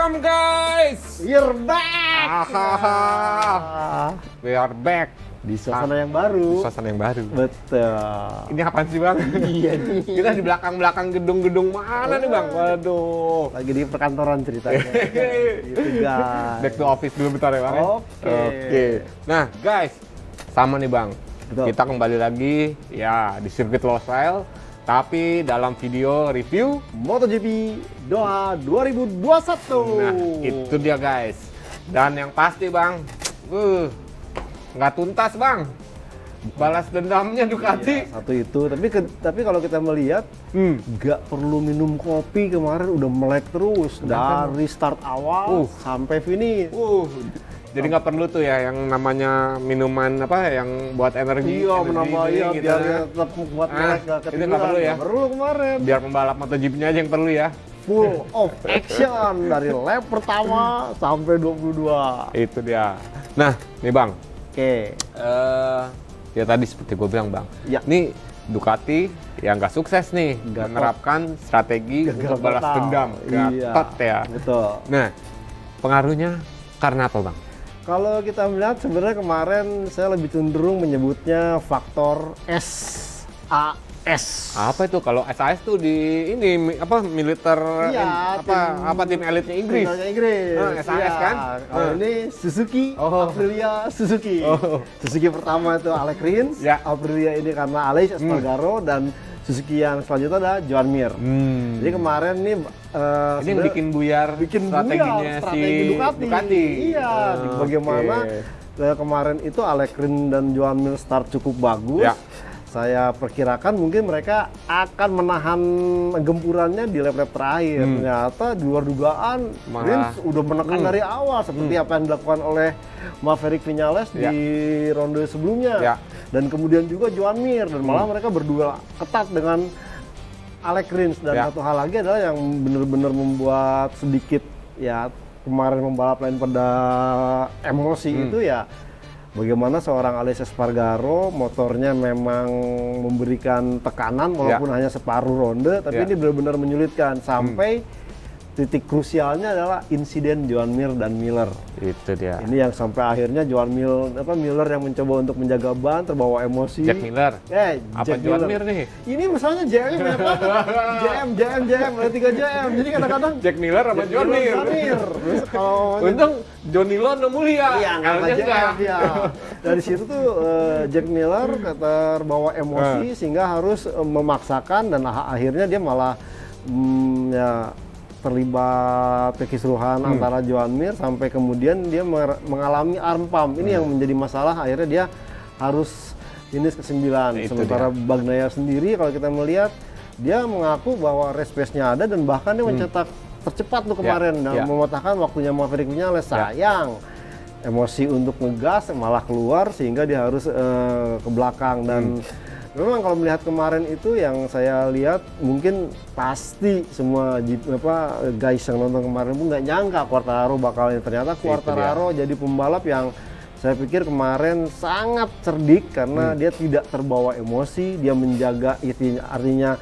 Welcome guys. We're back. We are back Di suasana yang baru. Suasana yang baru. Betul. Ini apaan sih bang? Iya nih. Kita di belakang gedung-gedung mana nih bang? Waduh. Lagi di perkantoran ceritanya. Gitu guys. Back to office dulu bentar ya bang. Oke. Nah guys, sama nih bang. Betul. Kita kembali lagi ya di sirkuit Losail, tapi dalam video review MotoGP Doha 2021. Nah, itu dia guys. Dan yang pasti bang, nggak tuntas bang. Balas dendamnya Ducati. Ya, satu itu. Tapi kalau kita melihat, nggak perlu minum kopi kemarin udah melek terus dari start awal sampai finish. Jadi nggak perlu tuh ya yang namanya minuman apa yang buat energi. Iya, menambah drink ya gitu biar ya. tetap kuat melek nggak Itu ketiduran. nggak perlu ya. Nggak perlu kemarin. Biar pembalap MotoGP-nya aja yang perlu ya. Full of action dari lap pertama sampai 22. Itu dia. Nah, nih bang. Oke. Ya tadi seperti gue bilang bang. Ya. Nih Ducati yang nggak sukses nih Gatot. menerapkan strategi untuk balas total. dendam. Gatot ya. Betul. Nah, pengaruhnya karena apa bang? Kalau kita melihat sebenarnya kemarin saya lebih cenderung menyebutnya faktor SAS. Apa itu kalau SAS tuh di ini apa militer Iya, apa tim elitnya Inggris? Timnasnya Inggris. SAS Iya. kan? Kalau ini Suzuki, Aprilia Suzuki. Suzuki pertama itu Alex Rins, Ya. Aprilia ini karena Aleix Espargaro dan Suzuki yang selanjutnya adalah Joan Mir. Jadi kemarin nih Ini yang bikin buyar strateginya strategi Ducati. Iya, bagaimana kemarin itu Alex Rins dan Joan Mir start cukup bagus. Ya. Saya perkirakan mungkin mereka akan menahan gempurannya di lap-lap terakhir. Ternyata di luar dugaan, Rins udah menekan dari awal seperti apa yang dilakukan oleh Maverick Vinales di ronde sebelumnya. Ya. Dan kemudian juga Joan Mir, dan malah mereka berdua ketat dengan Alex Rins. Dan satu hal lagi adalah yang benar-benar membuat sedikit ya kemarin pembalap lain pada emosi itu ya bagaimana seorang Aleix Espargaro motornya memang memberikan tekanan walaupun hanya separuh ronde, tapi ini benar-benar menyulitkan sampai titik krusialnya adalah insiden Joan Mir dan Miller. Itu dia. Ini yang sampai akhirnya Miller yang mencoba untuk menjaga ban terbawa emosi. Jack Miller. Apa Jack Joan Miller. Mir nih? Ini misalnya JM ya Pak. JM, ada 3 JM. Jadi kadang-kadang Jack Miller sama Joan Mir. Terus kalau Untung Johnny Lono mulia. iya, nggak JM ya. Dari situ tuh Jack Miller terbawa emosi sehingga harus memaksakan, dan akhirnya dia malah ya terlibat kekisruhan antara Joan Mir sampai kemudian dia mengalami arm pump. Ini yang menjadi masalah, akhirnya dia harus finish ke-9. Sementara Bagnaia sendiri kalau kita melihat dia mengaku bahwa race pace-nya ada dan bahkan dia mencetak tercepat tuh kemarin dan mematahkan waktunya Maverick Vinales. Sayang emosi untuk ngegas malah keluar sehingga dia harus ke belakang. Dan memang kalau melihat kemarin itu yang saya lihat mungkin pasti semua guys yang nonton kemarin pun nggak nyangka Quartararo bakalnya. Ternyata Quartararo jadi pembalap yang saya pikir kemarin sangat cerdik karena dia tidak terbawa emosi, dia menjaga artinya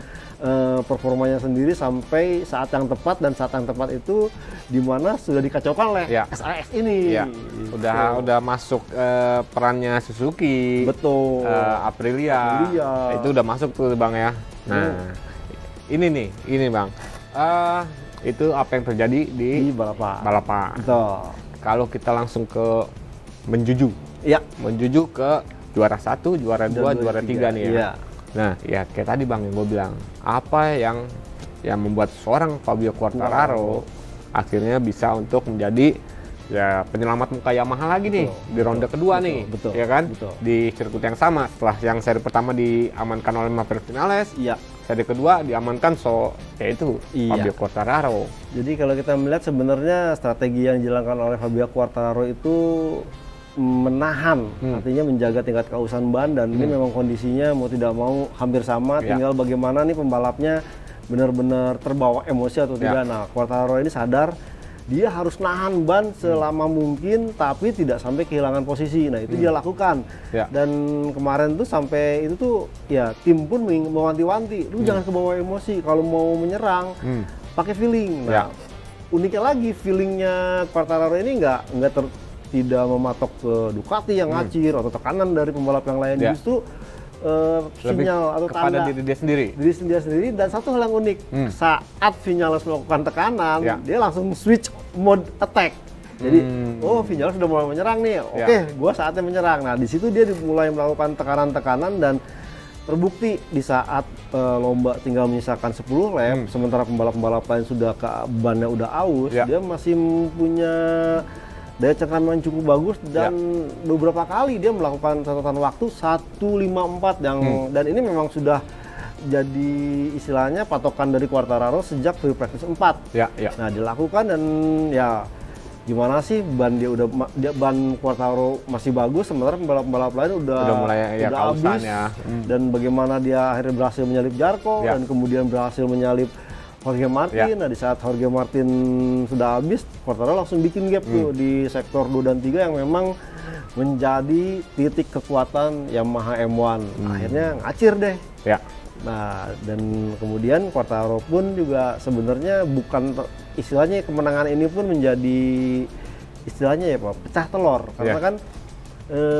performanya sendiri sampai saat yang tepat, dan saat yang tepat itu dimana sudah dikacaukan oleh SAS ini. Udah masuk perannya Suzuki. Betul. Aprilia. Itu udah masuk tuh bang ya. Nah, ini bang. Itu apa yang terjadi di balapan. Betul. Kalau kita langsung ke menjuju. Menjuju ke juara 1, juara 2, juara 3 nih ya. Nah, ya kayak tadi bang yang gue bilang, apa yang membuat seorang Fabio Quartararo akhirnya bisa untuk menjadi ya penyelamat muka Yamaha lagi nih di ronde kedua nih, ya kan? Di sirkuit yang sama setelah yang seri pertama diamankan oleh Maverick Vinales, seri kedua diamankan yaitu Fabio Quartararo. Jadi kalau kita melihat sebenarnya strategi yang dijalankan oleh Fabio Quartararo itu menahan, artinya menjaga tingkat keausan ban, dan ini memang kondisinya mau tidak mau hampir sama, tinggal bagaimana nih pembalapnya benar-benar terbawa emosi atau tidak. Nah, Quartararo ini sadar dia harus nahan ban selama mungkin tapi tidak sampai kehilangan posisi. Nah, itu dia lakukan. Dan kemarin tuh sampai itu tuh ya tim pun mewanti-wanti, lu jangan kebawa emosi, kalau mau menyerang pakai feeling. Nah, uniknya lagi feelingnya Quartararo ini tidak mematok ke Ducati yang ngacir atau tekanan dari pembalap yang lain, justru sinyal atau kepada tanda diri dia sendiri. Dan satu hal yang unik, saat Vinales melakukan tekanan, dia langsung switch mode attack. Jadi, Vinales sudah mulai menyerang nih. Oke, gua saatnya menyerang. Nah, di situ dia mulai melakukan tekanan-tekanan dan terbukti di saat lomba tinggal menyisakan 10 lap, sementara pembalap-pembalap lain sudah bannya udah aus, dia masih punya daya cengkraman cukup bagus dan beberapa kali dia melakukan catatan waktu 1:54 dan ini memang sudah jadi istilahnya patokan dari Quartararo sejak free practice 4. Nah, dilakukan dan ya gimana sih ban ban Quartararo masih bagus sementara pembalap-pembalap lain udah mulai habis dan bagaimana dia akhirnya berhasil menyalip Zarco dan kemudian berhasil menyalip Jorge Martin. Nah, di saat Jorge Martin sudah habis, Quartararo langsung bikin gap tuh di sektor 2 dan 3 yang memang menjadi titik kekuatan Yamaha M1. Akhirnya ngacir deh. Nah, dan kemudian Quartararo pun juga sebenarnya bukan istilahnya kemenangan ini pun menjadi istilahnya ya Pak, pecah telur karena kan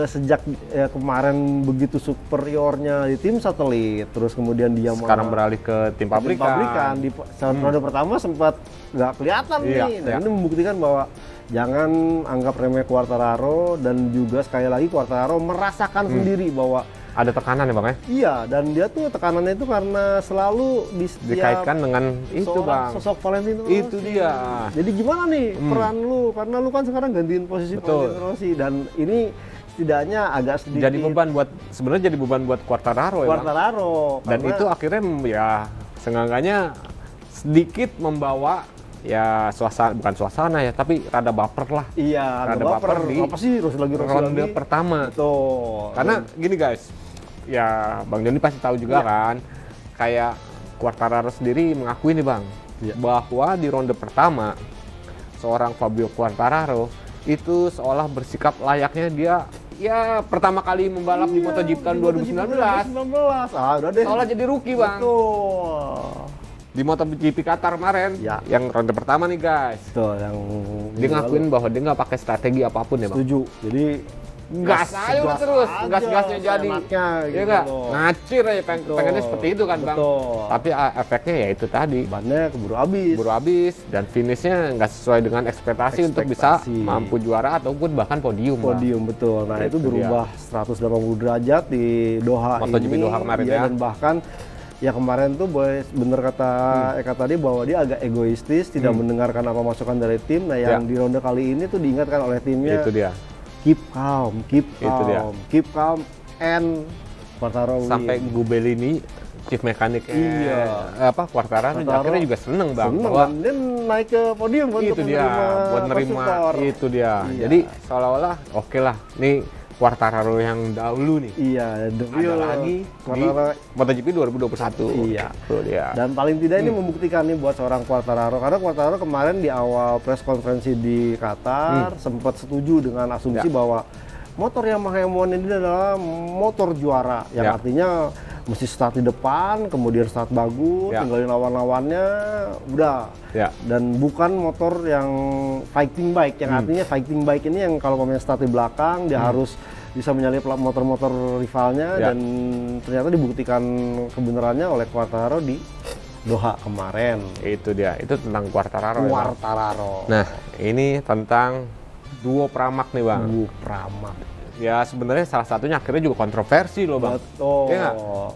sejak kemarin begitu superiornya di tim satelit, terus kemudian dia sekarang beralih ke tim pabrikan. Di ronde pertama sempat nggak kelihatan nih. Dan ini membuktikan bahwa jangan anggap remeh Quartararo dan juga sekali lagi Quartararo merasakan sendiri bahwa ada tekanan ya Bang ya? Iya, dan dia tuh tekanannya itu karena selalu dikaitkan dengan itu Bang. Sosok Valentino Rossi. Itu dia. Jadi gimana nih peran lu? Karena lu kan sekarang gantiin posisi Valentino Rossi dan ini setidaknya agak sedikit jadi beban buat Quartararo ya Bang. Dan itu akhirnya ya seenggaknya sedikit membawa ya bukan suasana ya, tapi rada baper lah. Iya, rada baper di apa sih ronde pertama. Betul. Karena gini guys, ya Bang Joni pasti tahu juga kan, kayak Quartararo sendiri mengakui nih Bang, bahwa di ronde pertama seorang Fabio Quartararo itu seolah bersikap layaknya dia ya pertama kali membalap di MotoGP tahun 2019. Udah deh. Seolah jadi rookie Bang. Betul. Di MotoGP Qatar kemarin, yang ronde pertama nih guys. Betul, yang dia ngakuin bahwa dia nggak pakai strategi apapun ya Bang. Setuju. Jadi gas aja terus, gas-gasnya jadi. Ya nggak, ngacir aja pengennya seperti itu kan Bang. Tapi efeknya ya itu tadi. Bannya keburu habis dan finishnya nggak sesuai dengan ekspektasi untuk bisa mampu juara ataupun bahkan podium. Betul. Nah itu berubah 180 derajat di Doha MotoGP Doha kemarin ya. Dan bahkan ya kemarin tuh bener kata Eka tadi bahwa dia agak egoistis, tidak mendengarkan apa masukan dari tim. Nah yang di ronde kali ini tuh diingatkan oleh timnya. Itu dia. Keep calm, and Quartararo sampai Gubelini chief mekanik Quartararo akhirnya juga seneng Bang bahwa dia naik ke podium itu dia buat nerima itu dia. Jadi seolah-olah oke lah nih Quartararo yang dahulu nih. Iya, ada lagi di MotoGP 2021. Iya. Dia. Dan paling tidak ini membuktikan nih buat seorang Quartararo karena Quartararo kemarin di awal press konferensi di Qatar sempat setuju dengan asumsi bahwa motor Yamaha M1 ini adalah motor juara yang artinya mesti start di depan, kemudian start bagus, tinggalin lawan-lawannya, udah. Dan bukan motor yang fighting bike, yang artinya fighting bike ini yang kalau pemain start di belakang, dia harus bisa menyalip motor-motor rivalnya dan ternyata dibuktikan kebenarannya oleh Quartararo di Doha kemarin. Itu dia, itu tentang Quartararo. Nah, ini tentang duo Pramac nih Bang. Duo Pramac. Ya sebenarnya salah satunya akhirnya juga kontroversi loh Bang. Betul.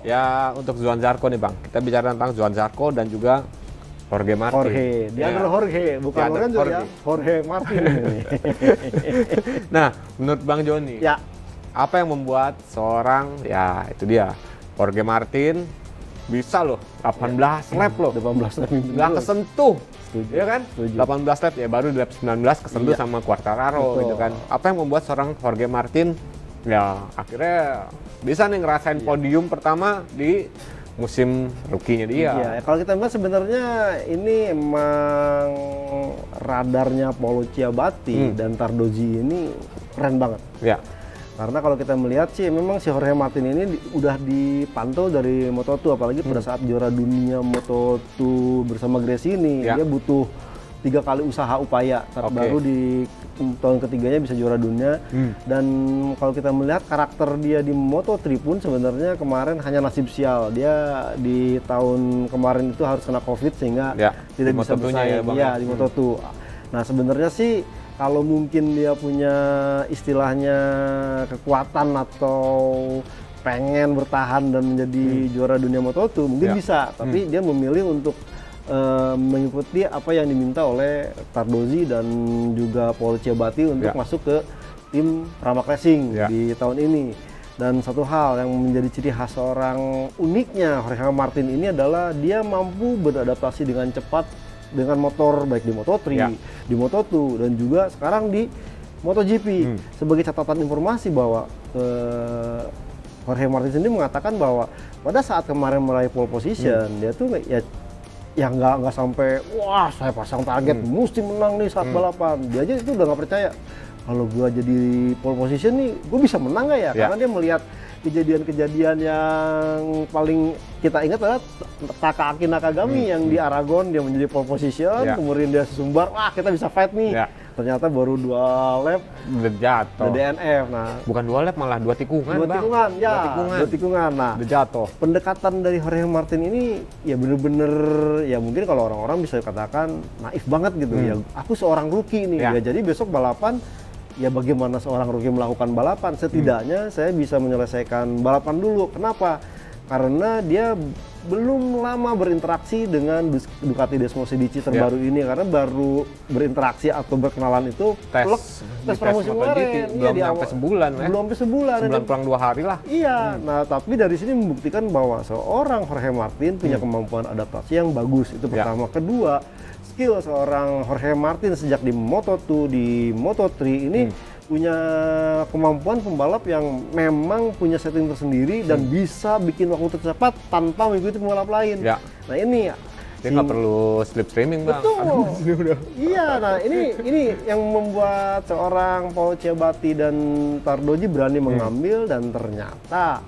Ya untuk Johan Zarco nih Bang. Kita bicara tentang Johan Zarco dan juga Jorge Martin. Dia adalah Jorge, bukan Lorenzo ya. Jorge Martin. Nah, menurut Bang Joni, apa yang membuat seorang itu dia Jorge Martin bisa loh 18 lap loh. 18 lap nggak kesentuh. Setuju. Ya kan? 18 lap ya baru di lap 19 kesentuh sama Quartararo gitu kan. Apa yang membuat seorang Jorge Martin ya akhirnya bisa nih ngerasain podium pertama di musim rookie-nya dia. Iya, kalau kita lihat sebenarnya ini emang radarnya Paolo Ciabatti dan Tardozzi ini keren banget. Ya. Karena kalau kita melihat sih memang si Jorge Martin ini udah dipantau dari Moto2 apalagi pada saat juara dunia Moto2 bersama Gresini dia butuh 3 kali usaha upaya, baru di tahun ketiganya bisa juara dunia. Dan kalau kita melihat karakter dia di Moto3 pun sebenarnya kemarin hanya nasib sial. Dia di tahun kemarin itu harus kena COVID sehingga tidak bisa bersaing di Moto2. Nah sebenarnya sih kalau mungkin dia punya istilahnya kekuatan atau pengen bertahan dan menjadi juara dunia Moto2 mungkin bisa, tapi dia memilih untuk mengikuti apa yang diminta oleh Tardozzi dan juga Paul Ciabatti untuk masuk ke tim Pramac Racing di tahun ini. Dan satu hal yang menjadi ciri khas seorang uniknya Jorge Martin ini adalah dia mampu beradaptasi dengan cepat dengan motor baik di Moto3, di Moto2 dan juga sekarang di MotoGP. Sebagai catatan informasi bahwa Jorge Martin sendiri mengatakan bahwa pada saat kemarin meraih pole position dia tuh ya nggak sampai wah saya pasang target mesti menang nih saat balapan. Dia aja itu udah nggak percaya kalau gua jadi pole position nih gua bisa menang nggak ya? Karena dia melihat kejadian-kejadian yang paling kita ingat adalah Takaaki Nakagami yang di Aragon dia menjadi pole position, kemudian dia sesumbar, wah kita bisa fight nih. Ternyata baru 2 lap udah jatuh. Udah DNF. Nah, bukan 2 lap malah 2 tikungan, Bang. 2 tikungan. Nah, udah jatuh. Pendekatan dari Jorge Martin ini ya bener-bener ya mungkin kalau orang-orang bisa katakan naif banget gitu ya. Aku seorang rookie nih. Ya jadi besok balapan ya bagaimana seorang rookie melakukan balapan, setidaknya saya bisa menyelesaikan balapan dulu. Kenapa? Karena dia belum lama berinteraksi dengan Ducati Desmo Sedici terbaru ini, karena baru berinteraksi atau berkenalan itu tes pramusim kemarin. Belum sampai sebulan ya. Belum sampai sebulan. Sebulan kurang 2 hari lah. Iya, nah tapi dari sini membuktikan bahwa seorang Jorge Martin punya kemampuan adaptasi yang bagus, itu pertama. Kedua, skill seorang Jorge Martin sejak di Moto2, di Moto3 ini punya kemampuan pembalap yang memang punya setting tersendiri dan bisa bikin waktu tercepat tanpa mengikuti pembalap lain. Nah ini dia nggak perlu slip streaming, Bang. Betul. Iya, nah ini yang membuat seorang Paul Ciabatti dan Tardozzi berani mengambil dan ternyata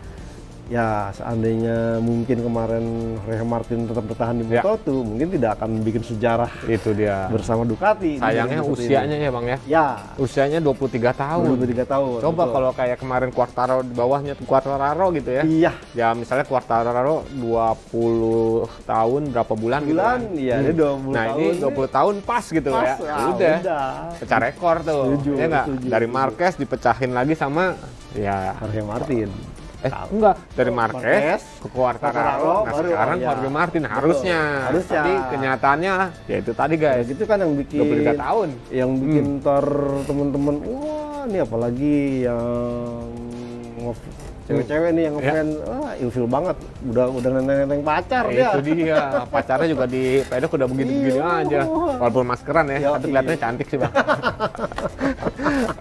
ya seandainya mungkin kemarin Jorge Martin tetap bertahan di Moto2 mungkin tidak akan bikin sejarah itu dia bersama Ducati. Sayangnya usianya ya Bang ya. Usianya 23 tahun. 23 tahun. Coba kalau kayak kemarin Quartararo di bawahnya Quartararo gitu ya. Ya misalnya Quartararo 20 tahun berapa bulan gitu kan. Iya, dia 20 nah, tahun. ini 20 tahun pas gitu ya. Udah. Pecah rekor tuh. Ya enggak? Dari Marquez dipecahin lagi sama ya Jorge Martin. Enggak, dari Marquez ke Quartararo. Nah sekarang Jorge Martin harusnya. Tapi kenyataannya ya itu tadi guys. Itu kan yang bikin 23 tahun. Yang bikin teman-teman wah ini apalagi yang cewek-cewek nih yang ngefans, ilfil banget. Udah nenteng pacar dia. Itu dia. Pacarnya juga di pedok udah begini-begini aja. Walaupun maskeran ya, tapi kelihatannya cantik sih Bang.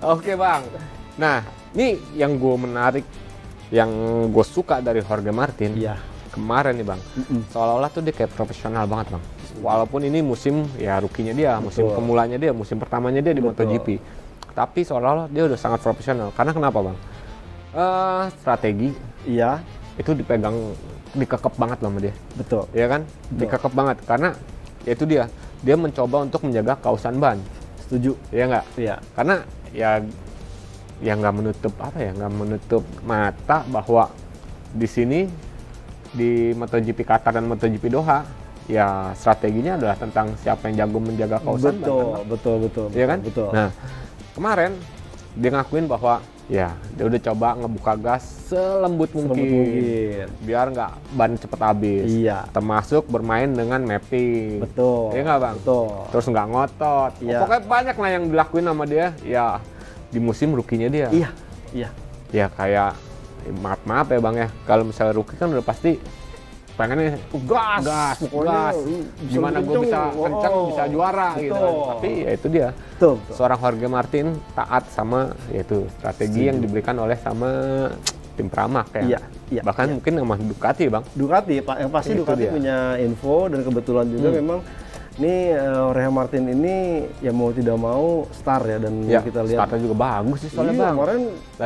Oke Bang. Nah, ini yang gue menarik, yang gue suka dari Jorge Martin kemarin nih Bang, seolah-olah tuh dia kayak profesional banget Bang. Walaupun ini musim ya rookie-nya dia, musim pemulanya dia, musim pertamanya dia di MotoGP, tapi seolah-olah dia udah sangat profesional. Karena kenapa Bang? Strategi itu dipegang, dikekep banget sama dia. Betul. Ya kan? Dikekep banget karena ya itu dia mencoba untuk menjaga kausan ban. Setuju. Iya nggak? Iya. Karena ya nggak menutup mata bahwa di sini di MotoGP Qatar dan MotoGP Doha ya strateginya adalah tentang siapa yang jago menjaga kausan. Betul. Iya kan? Betul. Nah kemarin dia ngakuin bahwa ya dia udah coba ngebuka gas selembut mungkin biar nggak ban cepet habis. Termasuk bermain dengan mapping. Betul. Iya nggak Bang? Betul. Terus nggak ngotot. Pokoknya banyak lah yang dilakuin sama dia ya di musim rookie-nya dia. Iya. Ya kayak maaf ya Bang ya, kalau misalnya rookie kan udah pasti pengennya gas, gimana gue bisa kencang, bisa juara gitu kan. Tapi ya itu dia. Seorang Jorge Martin taat sama yaitu strategi yang diberikan oleh sama tim Pramac ya. Bahkan mungkin sama Ducati Bang. Ducati, yang pasti Ducati punya info dan kebetulan juga memang ini Jorge Martin ini ya mau tidak mau star ya, dan kita lihat startnya juga bagus sih soalnya Bang. Kemarin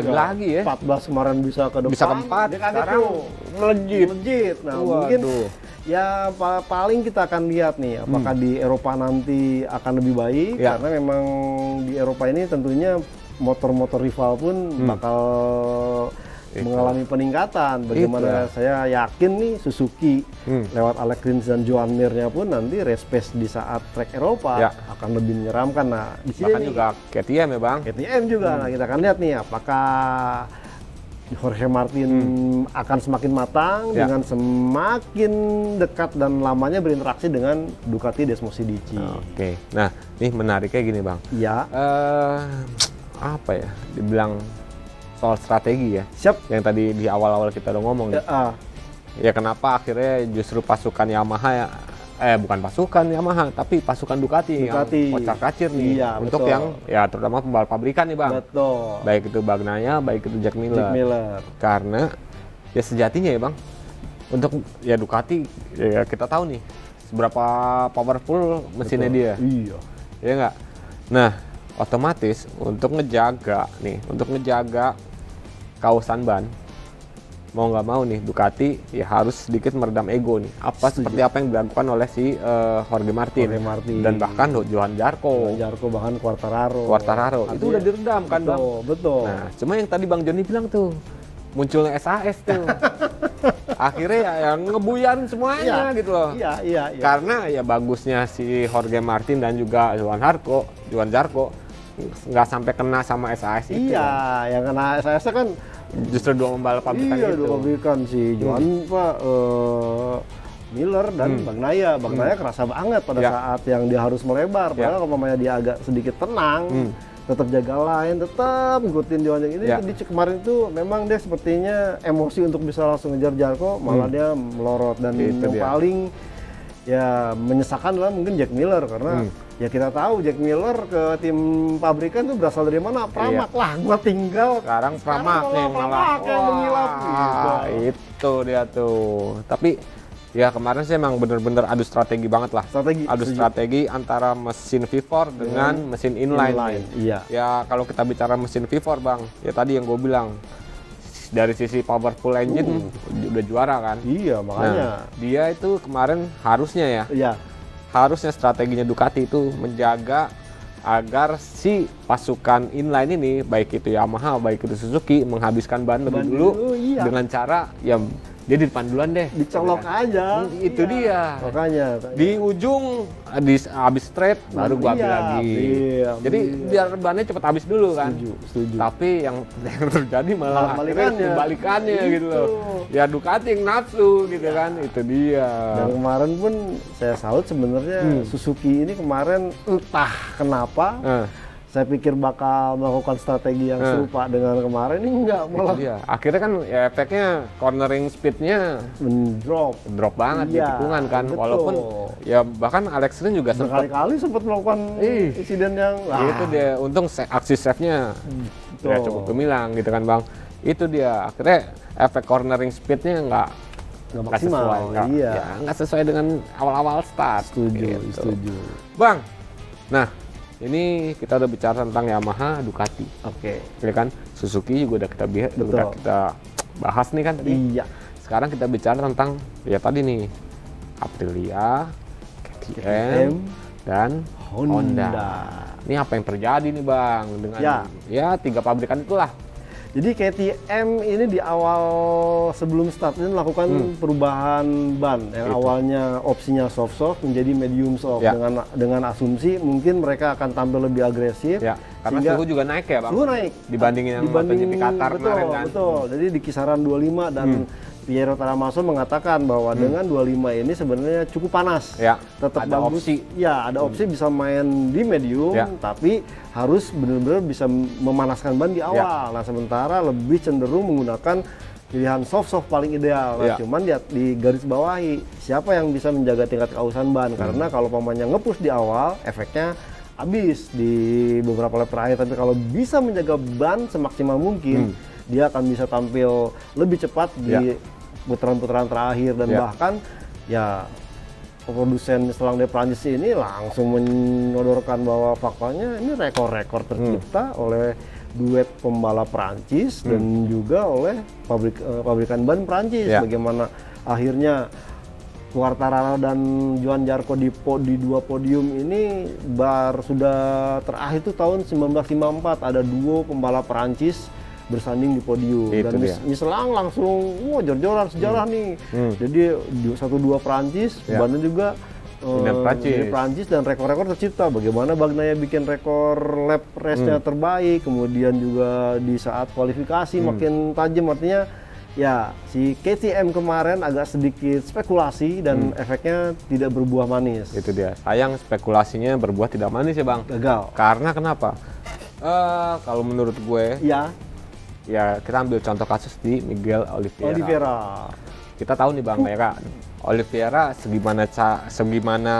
lagi ya 14 kemarin bisa ke depan. Bisa keempat, sekarang melejit. Nah mungkin Ya paling kita akan lihat nih apakah di Eropa nanti akan lebih baik karena memang di Eropa ini tentunya motor-motor rival pun bakal mengalami peningkatan. Bagaimana saya yakin nih Suzuki lewat Alex Rins dan Joan Mir-nya pun nanti race pace di saat track Eropa akan lebih menyeramkan. Nah, di sini bahkan juga KTM ya Bang. KTM juga. Nah, kita akan lihat nih apakah Jorge Martin akan semakin matang dengan semakin dekat dan lamanya berinteraksi dengan Ducati Desmosedici. Oke. Nah, nih menariknya gini Bang. Iya. Apa ya? Dibilang soal strategi ya. Siap. Yang tadi di awal-awal kita udah ngomong nih. Ya kenapa akhirnya justru pasukan Yamaha bukan pasukan Yamaha, tapi pasukan Ducati yang kocar-kacir nih. Iya, untuk betul. yang ya terutama pembalap pabrikan nih Bang. Betul. Baik itu Bagnaia, baik itu Jack Miller. Karena ya sejatinya ya Bang, untuk ya Ducati ya kita tahu nih seberapa powerful mesinnya dia. Iya. Ya nggak? Nah, otomatis untuk ngejaga kausan ban, mau nggak mau nih Ducati ya harus sedikit meredam ego nih. Seperti apa yang dilakukan oleh si Jorge Martin dan bahkan Johan Zarco bahkan Quartararo itu udah diredam kan Bang. Betul. Nah, cuma yang tadi Bang Joni bilang tuh munculnya SAS tuh akhirnya ya ngebuyan semuanya gitu loh. Iya. Karena ya bagusnya si Jorge Martin dan juga Johan Zarco nggak sampai kena sama SAS itu. Iya, yang kena SAS kan justru dua pembalap pabrikan itu. Iya, dua pabrikan si Johan Miller dan Bagnaia. Bagnaia kerasa banget pada saat yang dia harus melebar. Padahal kalau dia agak sedikit tenang, tetap jaga line, tetap ngikutin Johan yang ini. Di kemarin itu memang dia sepertinya emosi untuk bisa langsung ngejar Zarco, malah dia melorot. Dan yang paling ya menyesakan adalah mungkin Jack Miller karena ya kita tahu Jack Miller ke tim pabrikan tuh berasal dari mana? Pramac lah, gua tinggal. Sekarang Pramac nih malah yang mengilap gitu. Itu dia tuh. Tapi ya kemarin sih emang bener-bener adu strategi banget lah. Strategi antara mesin V4 dengan mesin inline. Iya. Ya kalau kita bicara mesin V4 Bang, ya tadi yang gue bilang dari sisi powerful engine udah juara kan. Iya, makanya. Nah, dia itu kemarin harusnya harusnya strateginya Ducati itu menjaga agar si pasukan inline ini, baik itu Yamaha, baik itu Suzuki, menghabiskan ban lebih dulu dengan cara ya dia di depan duluan deh. Dicolok aja. Itu dia. Makanya. Di ujung habis straight baru gua ambil lagi. Jadi biar bannya cepat habis dulu kan. Setuju. Tapi yang terjadi malah kebalikannya gitu loh. Ya Ducati yang nafsu gitu kan. Itu dia. Dan kemarin pun saya salut sebenarnya Suzuki ini kemarin entah kenapa saya pikir bakal melakukan strategi yang serupa dengan kemarin, ini enggak, malah akhirnya kan ya efeknya cornering speednya drop banget di tikungan kan. Walaupun ya bahkan Alex Rins juga berkali-kali sempat melakukan insiden yang itu dia, untung aksi save-nya ya cukup gemilang gitu kan Bang. Itu dia akhirnya efek cornering speednya nggak maksimal, nggak sesuai dengan awal-awal start. Setuju. Bang, nah ini kita udah bicara tentang Yamaha, Ducati. Ya kan? Suzuki juga udah kita bahas nih kan tadi. Iya. Sekarang kita bicara tentang ya tadi nih Aprilia, KTM, dan Honda. Ini apa yang terjadi nih Bang dengan ya tiga pabrikan itulah. Jadi KTM ini di awal sebelum start ini melakukan perubahan ban yang awalnya opsinya soft menjadi medium soft dengan asumsi mungkin mereka akan tampil lebih agresif. Karena suhu juga naik ya Bang. Suhu naik dibandingin yang MotoGP Qatar kemarin kan. Betul. Jadi di kisaran 25 dan Piero Taramaso mengatakan bahwa dengan 25 ini sebenarnya cukup panas. Tetap ada bagus. Ada opsi bisa main di medium, tapi harus benar-benar bisa memanaskan ban di awal. Nah, sementara lebih cenderung menggunakan pilihan soft paling ideal. Nah, cuman di garis bawahi siapa yang bisa menjaga tingkat keausan ban, karena kalau pamannya nge-push di awal, efeknya habis di beberapa lap terakhir. Tapi kalau bisa menjaga ban semaksimal mungkin, dia akan bisa tampil lebih cepat di putaran-putaran terakhir. Dan bahkan ya produsen selang de Prancis ini langsung menyodorkan bahwa faktanya ini rekor-rekor tercipta oleh duet pembalap Prancis dan juga oleh pabrikan ban Prancis. Bagaimana akhirnya Quartararo dan Johan Zarco di 2 podium ini sudah terakhir tuh tahun 1954, ada duo pembalap Perancis bersanding di podium. Itu dan Michelin langsung jor-joran sejarah nih. Jadi 1-2 Perancis, Bandung juga dari Prancis, dan rekor-rekor tercipta. Bagaimana Bagnaia bikin rekor lap race-nya terbaik, kemudian juga di saat kualifikasi makin tajam, artinya ya si KTM kemarin agak sedikit spekulasi dan efeknya tidak berbuah manis. Itu dia. Sayang spekulasinya berbuah tidak manis ya Bang. Gagal. Karena kenapa? Kalau menurut gue, ya kita ambil contoh kasus di Miguel Oliveira. Kita tahu nih Bang Oliveira segimana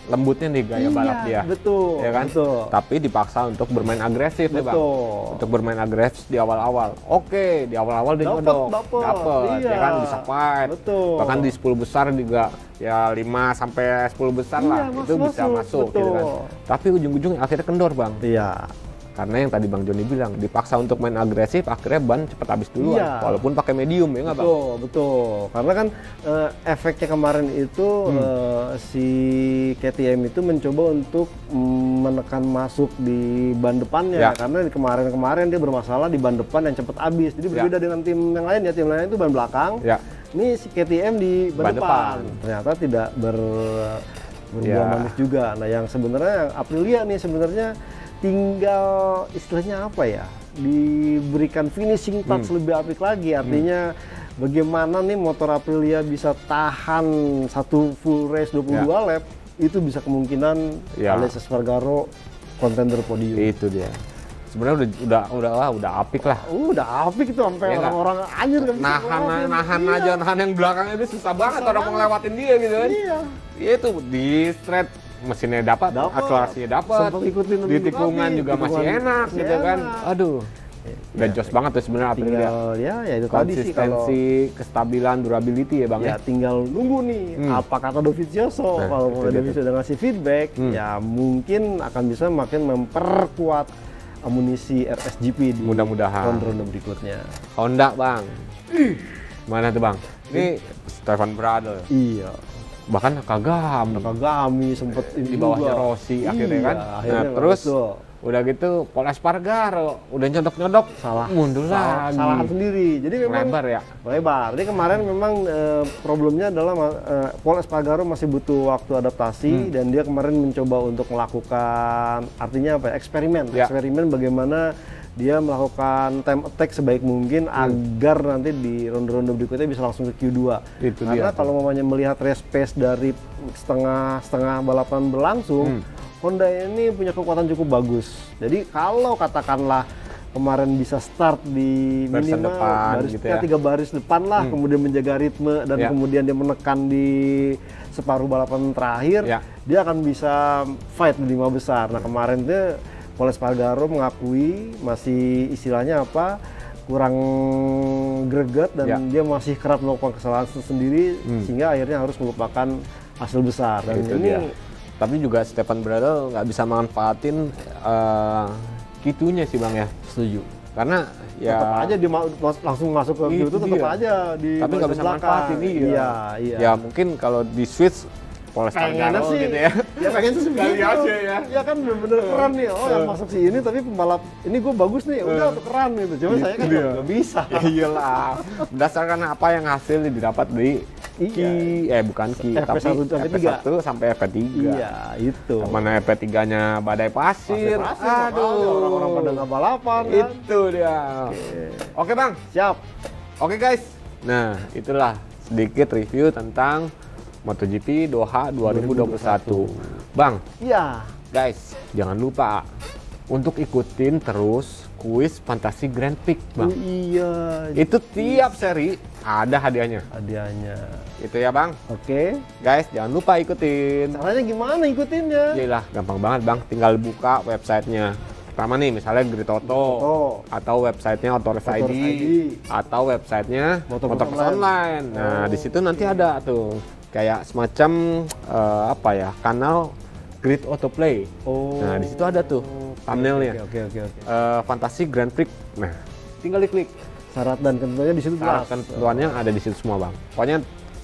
lembutnya nih gaya balap dia. Betul. Ya kan? Betul. Tapi dipaksa untuk bermain agresif ya Bang. Untuk bermain agresif di awal-awal. Oke, di awal-awal dia nyodok. Dapat. Ya kan bisa fight. Betul. Bahkan di 10 besar juga ya 5 sampai 10 besar lah itu bisa masuk gitu kan. Tapi ujung-ujungnya akhirnya kendor Bang. Iya. Karena yang tadi Bang Joni bilang, dipaksa untuk main agresif, akhirnya ban cepat habis duluan. Walaupun pakai medium ya nggak Bang? Betul. Karena kan efeknya kemarin itu si KTM itu mencoba untuk menekan masuk di ban depannya. Karena di kemarin dia bermasalah di ban depan yang cepat habis. Jadi berbeda dengan tim yang lain ya, tim lain itu ban belakang. Ini si KTM di ban depan. Ternyata tidak berbuah manis juga. Nah yang sebenarnya Aprilia nih sebenarnya tinggal istilahnya apa ya, diberikan finishing touch lebih apik lagi, artinya bagaimana nih motor Aprilia bisa tahan satu full race 22 lap, itu bisa kemungkinan Aleix Espargaro kontender podium. Itu dia. Sebenarnya udah apik lah. Udah apik itu sampai orang-orang anjir kan. Nahan yang belakangnya itu susah banget orang mau ngelewatin dia gitu kan. Iya itu di straight mesinnya dapat, akselerasinya dapat, di tikungan juga masih enak gitu kan. Aduh, udah jos banget tuh sebenarnya Aprilia. Ya itu konsistensi, kestabilan, durability ya Bang ya. Tinggal nunggu nih apa kata Dovizioso. Kalau Dovizioso udah ngasih feedback, ya mungkin akan bisa makin memperkuat amunisi RSGP di ronde-ronde berikutnya. Honda Bang, mana tuh Bang? Ini Stefan Bradl. Iya. Bahkan Nakagami sempet di bawahnya Rossi akhirnya kan. Nah terus udah gitu Pol Espargaro udah nyodok mundur lagi. Salahan sendiri. Jadi memang lebar. Jadi kemarin memang problemnya adalah Pol Espargaro masih butuh waktu adaptasi dan dia kemarin mencoba untuk melakukan artinya apa? Eksperimen bagaimana dia melakukan time attack sebaik mungkin agar nanti di ronde-ronde berikutnya bisa langsung ke Q2. Karena kalau mamanya melihat race pace dari setengah balapan berlangsung, Honda ini punya kekuatan cukup bagus. Jadi kalau katakanlah kemarin bisa start di minimal barisnya 3 baris depan lah, kemudian menjaga ritme dan kemudian dia menekan di separuh balapan terakhir, dia akan bisa fight di 5 besar. Nah kemarin dia Pol Espargaro mengakui masih istilahnya apa kurang greget dan dia masih kerap melakukan kesalahan sendiri sehingga akhirnya harus melupakan hasil besar. Dan ini tapi juga Stefan Bradl nggak bisa manfaatin Q2-nya sih Bang ya. Setuju. Karena ya tetap aja dia langsung masuk ke Q2 tetap aja di tapi nggak bisa manfaatin ya mungkin kalau di switch Pol Espargaro gitu ya. Ya pengen sih begitu. Aja ya. Ya kan bener-bener keren nih. Yang masuk si ini tapi pembalap ini gue bagus nih. Udah tuh keren gitu. Cuma saya kan nggak bisa. Ya iyalah. Berdasarkan apa yang hasil didapat di bukan FP1 sampai FP3. Iya, itu. Mana FP3-nya badai pasir. Aduh, orang-orang pada nggak balapan. Itu dia. Oke Bang, siap. Oke guys. Nah, itulah sedikit review tentang MotoGP Doha 2021. Bang, guys, jangan lupa untuk ikutin terus kuis Fantasi Grand Prix, Bang. Itu tiap seri ada hadiahnya. Itu ya, Bang. Oke. Guys, jangan lupa ikutin. Caranya gimana ikutinnya? Yalah, gampang banget, Bang. Tinggal buka websitenya. Pertama nih, misalnya Grid Auto, atau websitenya Autorace ID, atau websitenya Motorsport Online. Nah, di situ nanti ada tuh kayak semacam kanal Grid Autoplay. Nah, di situ ada tuh thumbnailnya. Fantasi Grand Prix. Nah, tinggal diklik. Syarat dan ketentuannya di situ. Syarat dan ketentuannya ada di situ semua, Bang. Pokoknya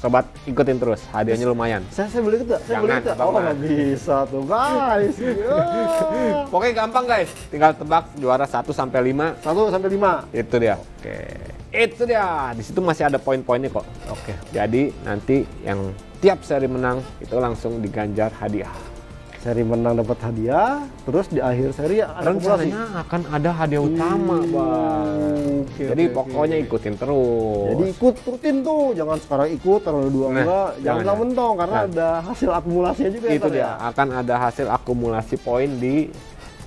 sobat ikutin terus, hadiahnya lumayan. Saya boleh ikut nggak? Saya boleh ikut nggak? Oh nggak bisa tuh guys. Pokoknya gampang guys, tinggal tebak juara 1 sampai 5. 1 sampai 5. Itu dia. Oke. Itu dia. Di situ masih ada poin-poinnya kok. Oke. Jadi nanti yang tiap seri menang itu langsung diganjar hadiah. Seri menang dapat hadiah, terus di akhir seri ada akumulasi. Rencananya akan ada hadiah utama, Bang. Jadi pokoknya ikutin terus. Jadi ikut rutin tuh, jangan sekarang ikut terlalu dua enggak, jangan mentong karena ada hasil akumulasinya juga. Itu dia, akan ada hasil akumulasi poin di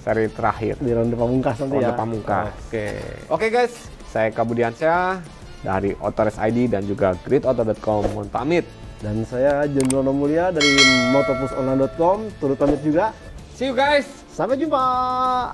seri terakhir. Di ronde pamungkas nanti ya. Ronde pamungkas. Oke guys, saya Kak Budiansyah dari Autorace ID dan juga gridauto.com mohon pamit. Dan saya John Rono Mulia dari motorplusonline.com turut pamit juga. See you guys. Sampai jumpa.